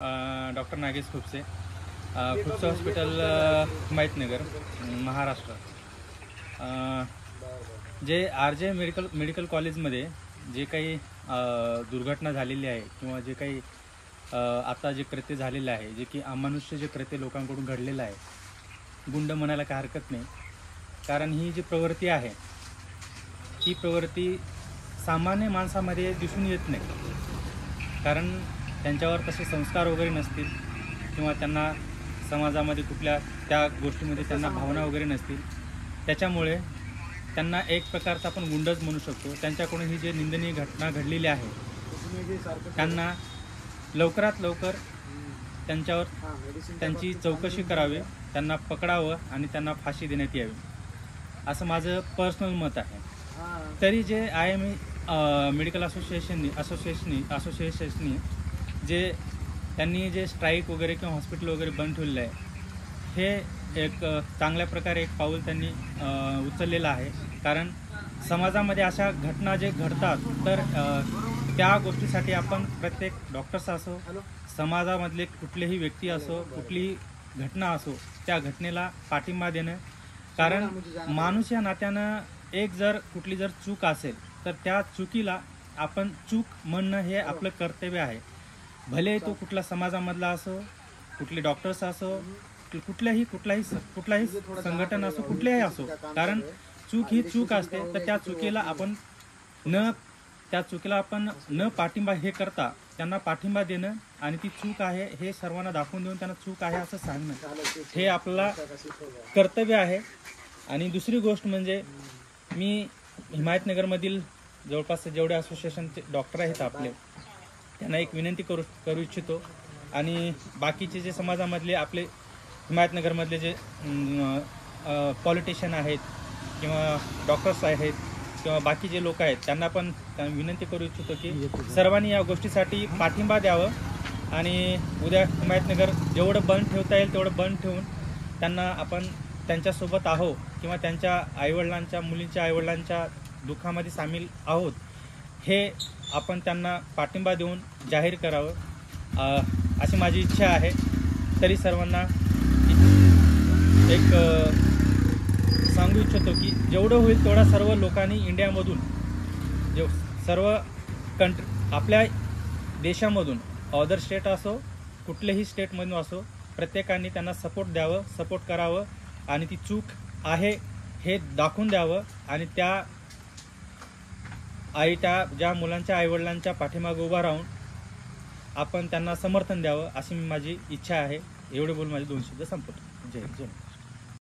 Doctor Nagesh Khupse, Khupse hospital, Himayatnagar, Maharashtra. जे RJ medical कॉलेजमध्ये जे काही दुर्घटना झालेली आहे किंवा जे काही आता जे कृत्य झालेले आहे, जे की अमानुष्य जे कृत्य लोकांकडून घडलेलं आहे, गुंड म्हणायला काही हरकत नाही, कारण ही जी प्रवृत्ती आहे ही प्रवृत्ती सामान्य माणसामध्ये दिसून येत नाही, कारण त्यांच्यावर तसे संस्कार वगैरे नसतील किंवा त्यांना समाजामध्ये कुठल्या त्या गोष्टीमध्ये त्यांना भावना वगैरे नसतील, त्याच्यामुळे त्यांना एक प्रकारचा आपण गुंडच म्हणू शकतो। त्यांच्याकडून ही जे निंदनीय घटना घडलेली आहे त्यांना लवकरात लवकर त्यांच्यावर त्यांची चौकशी करावी, त्यांना पकडावं आणि त्यांना फाशी देण्यात यावी, असं माझं पर्सनल मत आहे। तरी जे IME मेडिकल असोसिएशननी जे त्यांनी जे स्ट्राईक वगैरे किंवा हॉस्पिटल वगैरे बंद ठेवलेलं आहे, हे एक चांगल्या प्रकारे एक पाऊल त्यांनी उचललेलं आहे, कारण समाजामध्ये अशा घटना जे घडतात तर त्या गोष्टीसाठी आपण प्रत्येक डॉक्टर्स असो, समाजामधले कुठलेही व्यक्ती असो, कुठलीही घटना असो, त्या घटनेला पाठिंबा देणं, कारण माणूस या नात्यानं एक जर कुठली जर चूक असेल तर त्या चुकीला आपण चूक म्हणणं हे आपलं कर्तव्य आहे। भले तो कुठला समाजामधला असो, कुठले डॉक्टर्स असो, कुठलाही संघटना असो, कुठलेही असो, कारण चूक ही चूक असते, तर त्या चुकीला आपण न पाठिंबा हे करता त्यांना पाठिंबा देणं आणि ती चूक आहे हे सर्वांना दाखवून देऊन त्यांना चूक आहे असं सांगणं हे आपला कर्तव्य आहे। आणि दुसरी गोष्ट म्हणजे मी हिमायतनगरमधील जवळपास जेवढे असोसिएशनचे डॉक्टर आहेत आपले, त्यांना एक विनंती करू इच्छितो, आणि बाकीचे जे समाजामधले आपले हिमायतनगरमधले जे पॉलिटिशियन आहेत किंवा डॉक्टर्स आहेत किंवा बाकी जे लोक आहेत त्यांना पण विनंती करू इच्छितो की सर्वांनी या गोष्टीसाठी पाठिंबा द्यावं आणि उद्या हिमायतनगर जेवढं बंद ठेवता येईल तेवढं बंद ठेवून त्यांना आपण त्यांच्यासोबत आहोत किंवा त्यांच्या आईवडिलांच्या, मुलींच्या आईवडिलांच्या दुःखामध्ये सामील आहोत हे आपण त्यांना पाठिंबा देऊन जाहीर करावं अशी माझी इच्छा आहे। तरी सर्वांना एक सांगू इच्छितो की जेवढं होईल तेवढा सर्व लोकांनी इंडियामधून सर्व आपल्या देशामधून अदर स्टेट असो, कुठल्याही स्टेटमधून असो, प्रत्येकाने त्यांना सपोर्ट द्यावं, सपोर्ट करावं आणि ती चूक आहे हे दाखवून द्यावं आणि त्या ज्या मुलांच्या आईवडिलांच्या पाठीमागे उभा राहून आपण त्यांना समर्थन द्यावं अशी माझी इच्छा आहे। एवढे बोलून माझे 2 शब्द संपवतो। जय जय।